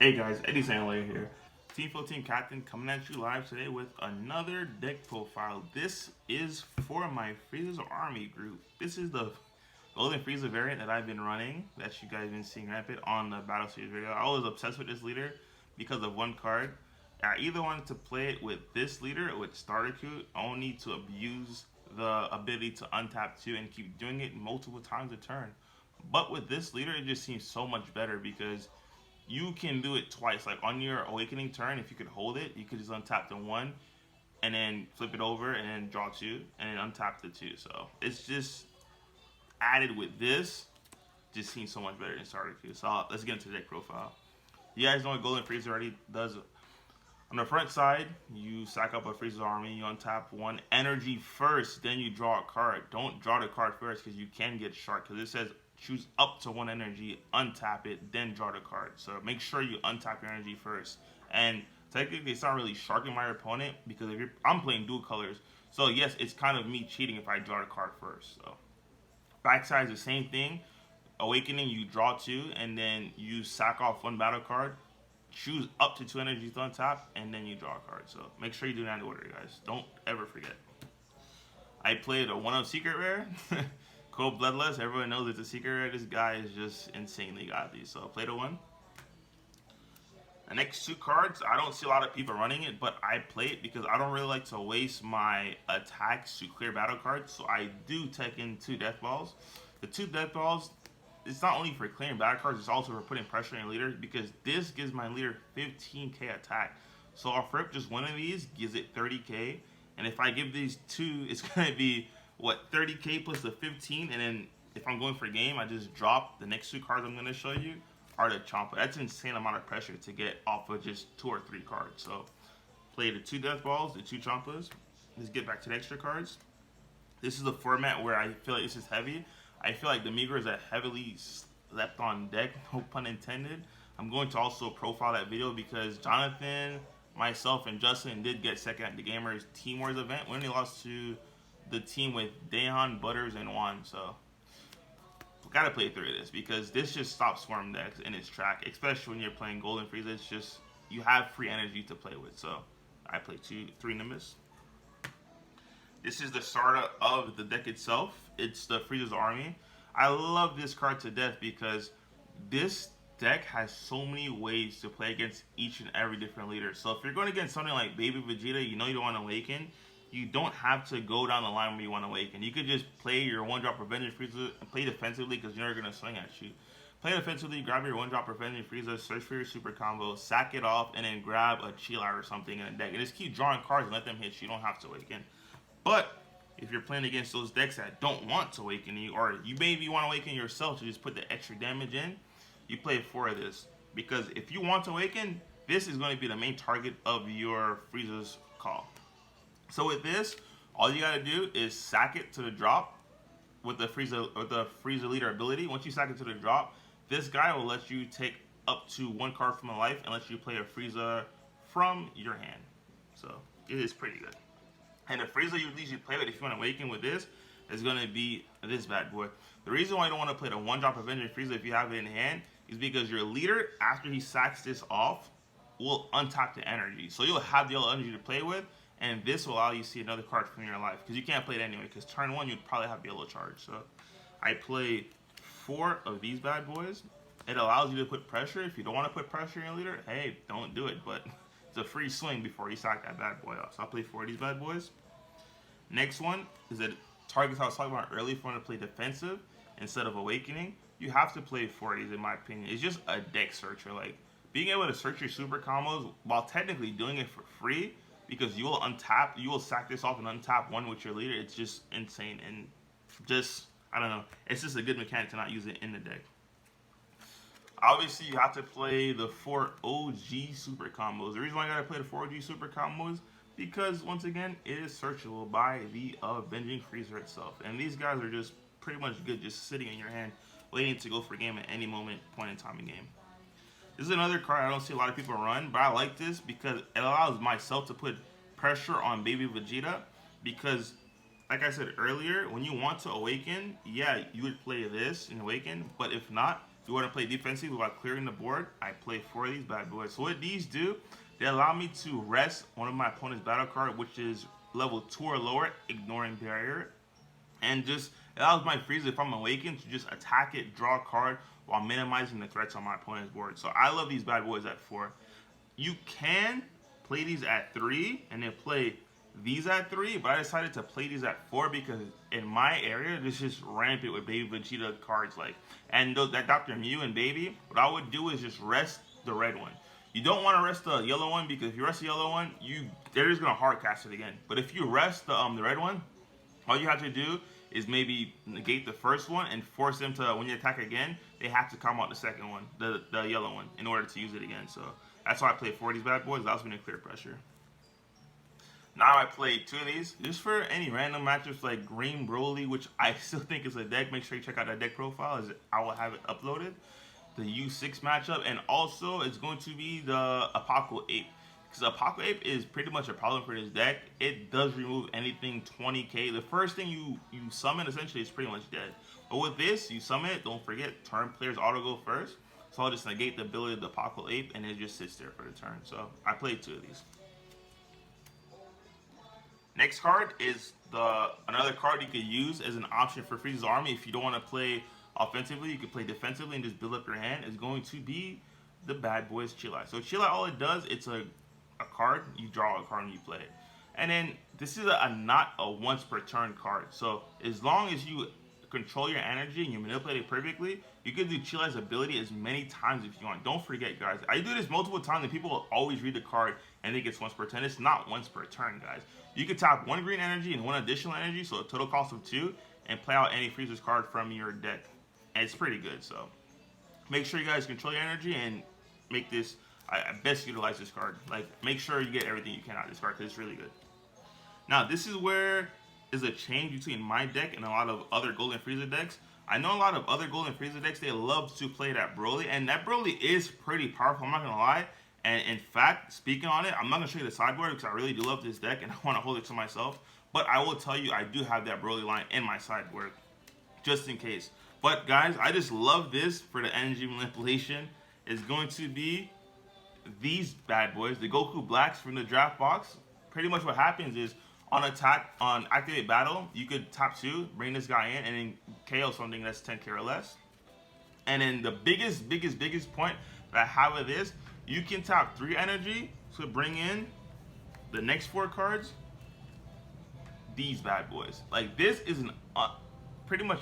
Hey guys, Eddie Hilaire here. Team 14 Captain coming at you live today with another deck profile. This is for my Frieza Army group. This is the Golden Frieza variant that I've been running, that you guys have been seeing rampant on the Battle Series video. I was obsessed with this leader because of one card. I either wanted to play it with this leader, with Starter Coup, only to abuse the ability to untap 2 and keep doing it multiple times a turn. But with this leader, it just seems so much better because you can do it twice. Like on your awakening turn, if you could hold it, you could just untap the 1 and then flip it over and then draw 2 and then untap the 2. So it's just added with this, just seems so much better than Starter Q. So let's get into the deck profile. You guys know what Golden Frieza already does. On the front side, you sack up a Frieza army, you untap 1 energy first, then you draw a card. Don't draw the card first because you can get shark, because it says choose up to 1 energy, untap it, then draw the card. So make sure you untap your energy first. And technically, it's not really sharking my opponent because I'm playing dual colors. So yes, it's kind of me cheating if I draw the card first. So backside is the same thing. Awakening, you draw 2, and then you sack off 1 battle card. Choose up to 2 energies on top, and then you draw a card. So make sure you do that in order, guys. Don't ever forget. I played a 1-of Secret Rare. Cold Bloodlust. Everyone knows it's a Secret Rare. This guy is just insanely godly. So I played a 1. The next 2 cards, I don't see a lot of people running it, but I play it because I don't really like to waste my attacks to clear battle cards. So I do take in 2 Death Balls. The 2 Death Balls, it's not only for clearing battle cards, it's also for putting pressure on your leader, because this gives my leader 15k attack. So I'll rip just 1 of these, gives it 30k. And if I give these 2, it's going to be, what, 30k plus the 15. And then if I'm going for a game, I just drop the next 2 cards I'm going to show you are the Champa. That's an insane amount of pressure to get off of just 2 or 3 cards. So play the 2 Death Balls, the 2 Champas. Let's get back to the extra cards. This is the format where I feel like this is heavy. I feel like the Meager is a heavily slept on deck, no pun intended. I'm going to also profile that video because Jonathan, myself, and Justin did get second at the Gamers Team Wars event when they lost to the team with Dahan, Butters, and Juan. So gotta play through this because this just stops Swarm decks in its track, especially when you're playing Golden Frieza. It's just, you have free energy to play with. So I play 3 Nimbus. This is the starter of the deck itself. It's the Frieza's Army. I love this card to death because this deck has so many ways to play against each and every different leader. So if you're going against something like Baby Vegeta, you know you don't want to awaken, you don't have to go down the line where you want to awaken. You could just play your 1-drop Revenge Frieza and play defensively because you're going to swing at you. Play defensively, grab your 1-drop Revenge Frieza, search for your super combo, sack it off, and then grab a Chill Out or something in a deck. And just keep drawing cards and let them hit you. You don't have to awaken. But if you're playing against those decks that don't want to awaken you, or you maybe want to awaken yourself to just put the extra damage in, you play 4 of this. Because if you want to awaken, this is going to be the main target of your Frieza's call. So with this, all you gotta do is sack it to the drop with the Frieza leader ability. Once you sack it to the drop, this guy will let you take up to 1 card from a life and let you play a Frieza from your hand. So it is pretty good. And the Frieza you usually play with if you want to awaken with this is gonna be this bad boy. The reason why you don't want to play the 1-drop Avenger Frieza if you have it in hand is because your leader, after he sacks this off, will untap the energy. So you'll have the yellow energy to play with, and this will allow you to see another card from your life, because you can't play it anyway, because turn 1 you'd probably have yellow charge. So I play 4 of these bad boys. It allows you to put pressure. If you don't want to put pressure in your leader, hey, don't do it, but it's a free swing before you sack that bad boy off. So I'll play 4 of these bad boys. Next one is that targets I was talking about earlier. If you want to play defensive instead of awakening, you have to play 4 of these, in my opinion. It's just a deck searcher. Like, being able to search your super combos while technically doing it for free, because you will untap, you will sack this off and untap 1 with your leader. It's just insane, and just, I don't know, it's just a good mechanic to not use it in the deck. Obviously, you have to play the 4 OG super combos. The reason why I gotta play the 4 OG super combos, because once again, it is searchable by the Avenging Frieza itself. And these guys are just pretty much good, just sitting in your hand, waiting to go for a game at any point in time in game. This is another card I don't see a lot of people run, but I like this because it allows myself to put pressure on Baby Vegeta. Because, like I said earlier, when you want to awaken, yeah, you would play this and awaken, but if not, you want to play defensively while clearing the board, I play 4 of these bad boys. So what these do, they allow me to rest one of my opponent's battle card, which is level 2 or lower, ignoring barrier, and just allows my Frieza, if I'm awakened, to just attack it, draw a card, while minimizing the threats on my opponent's board. So I love these bad boys at 4. You can play these at 3 and then play these at 3, but I decided to play these at 4 because in my area, this is just rampant with Baby Vegeta cards, like, and that Dr. Mew and Baby. What I would do is just rest the red one. You don't want to rest the yellow one, because if you rest the yellow one, they're just gonna hard cast it again. But if you rest the red one, all you have to do is maybe negate the first one and force them to, when you attack again, they have to come out the second one, the yellow one, in order to use it again. So that's why I play 4 of these bad boys. It allows me to clear pressure. Now I play 2 of these just for any random matchups like Green Broly, which I still think is a deck. Make sure you check out that deck profile, as I will have it uploaded. The U6 matchup, and also it's going to be the Apoco Ape, because Apoco Ape is pretty much a problem for this deck. It does remove anything 20k. The first thing you summon essentially is pretty much dead. But with this, you summon it, don't forget, turn players auto go first. So I'll just negate the ability of the Apoco Ape, and it just sits there for the turn. So I played 2 of these. Next card is another card you could use as an option for Frieza's army. If you don't want to play offensively, you can play defensively and just build up your hand. Is going to be the bad boys Chilai. So Chilai, all it does, it's a card. You draw a card and you play it. And then this is not a once per turn card. So as long as you control your energy and you manipulate it perfectly, you can do Chilai's ability as many times if you want. Don't forget, guys, I do this multiple times and people will always read the card and think it's once per turn. It's not once per turn, guys. You can tap 1 green energy and 1 additional energy, so a total cost of 2, and play out any Frieza's card from your deck. And it's pretty good, so make sure you guys control your energy and make this, I best utilize this card. Like, make sure you get everything you can out of this card, because it's really good. Now, this is where is a change between my deck and a lot of other Golden Frieza decks. I know a lot of other Golden Frieza decks, they love to play that Broly, and that Broly is pretty powerful, I'm not going to lie. And in fact, speaking on it, I'm not going to show you the sideboard because I really do love this deck and I want to hold it to myself. But I will tell you, I do have that Broly line in my sideboard, just in case. But guys, I just love this for the energy manipulation. It's going to be these bad boys, the Goku Blacks from the draft box. Pretty much what happens is, on attack, on activate battle, you could tap 2, bring this guy in, and then KO something that's 10k or less. And then the biggest point that I have with this, you can tap 3 energy to bring in the next 4 cards. These bad boys. Like, this is an pretty much,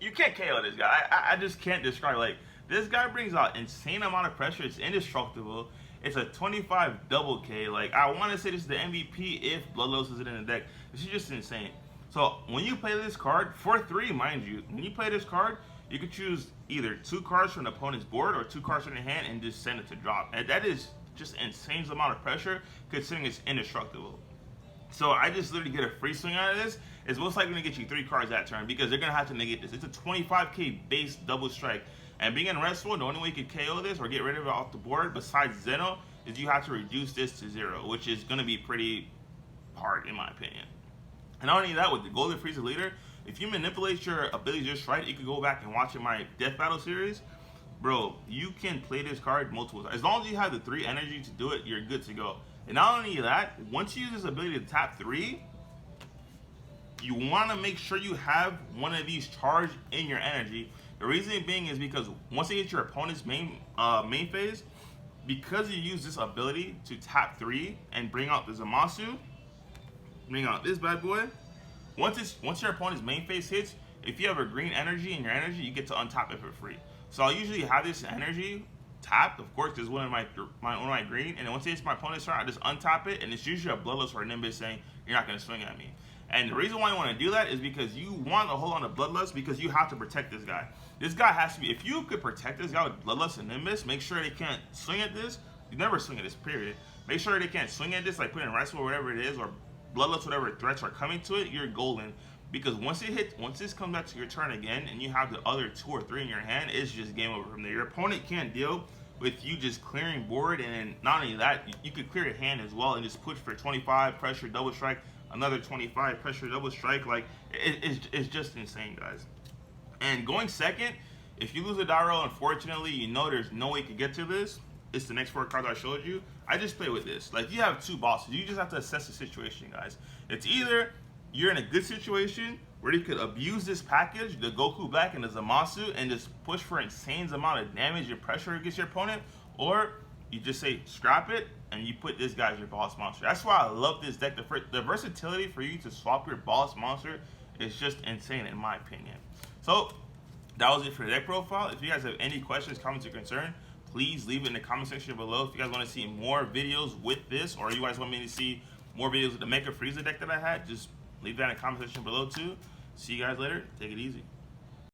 you can't KO this guy. I just can't describe. Like, this guy brings out insane amount of pressure. It's indestructible. It's a 25 double K. Like, I want to say this is the MVP if Bloodlust isn't in the deck. This is just insane. So when you play this card for 3, mind you, when you play this card, you can choose either 2 cards from the opponent's board or 2 cards from your hand and just send it to drop. And that is just insane amount of pressure considering it's indestructible. So I just literally get a free swing out of this. It's most likely going to get you 3 cards that turn because they're going to have to negate this. It's a 25k base double strike. And being in Wrestle, the only way you can KO this or get rid of it off the board besides Zeno is you have to reduce this to 0, which is going to be pretty hard in my opinion. And not only that, with the Golden Frieza Leader, if you manipulate your abilities just right, you can go back and watch in my Death Battle series. Bro, you can play this card multiple times. As long as you have the 3 energy to do it, you're good to go. And not only that, once you use this ability to tap 3, you want to make sure you have one of these charged in your energy. The reason being is because once you hit your opponent's main phase, because you use this ability to tap 3 and bring out the Zamasu, bring out this bad boy, once your opponent's main phase hits, if you have a green energy in your energy, you get to untap it for free. So I'll usually have this energy tapped, of course, there's one of my green, and then once it hits my opponent's turn, I just untap it, and it's usually a Bloodlust or a Nimbus saying, you're not going to swing at me. And the reason why you want to do that is because you want to hold on to Bloodlust because you have to protect this guy. This guy has to be, if you could protect this guy with Bloodlust and Nimbus, make sure they can't swing at this. You never swing at this, period. Make sure they can't swing at this, like put in Wrestle or whatever it is, or Bloodlust, whatever threats are coming to it, you're golden. Because once this comes back to your turn again, and you have the other 2 or 3 in your hand, it's just game over from there. Your opponent can't deal with you just clearing board, and then not only that, you could clear your hand as well and just push for 25 pressure double strike, another 25 pressure double strike. Like it's just insane, guys. And going second, If you lose a die roll, unfortunately, you know there's no way you can get to this. It's the next 4 cards I showed you. I just play with this. Like, you have 2 bosses. You just have to assess the situation, guys. It's either you're in a good situation where you could abuse this package, the Goku Black and the Zamasu, and just push for insane amount of damage and pressure against your opponent, or you just say scrap it and you put this guy as your boss monster. That's why I love this deck. The versatility for you to swap your boss monster is just insane in my opinion. So that was it for the deck profile. If you guys have any questions, comments, or concern, please leave it in the comment section below. If you guys want to see more videos with this, or you guys want me to see more videos with the Mega Frieza deck that I had, just leave that in the comment section below too. See you guys later. Take it easy.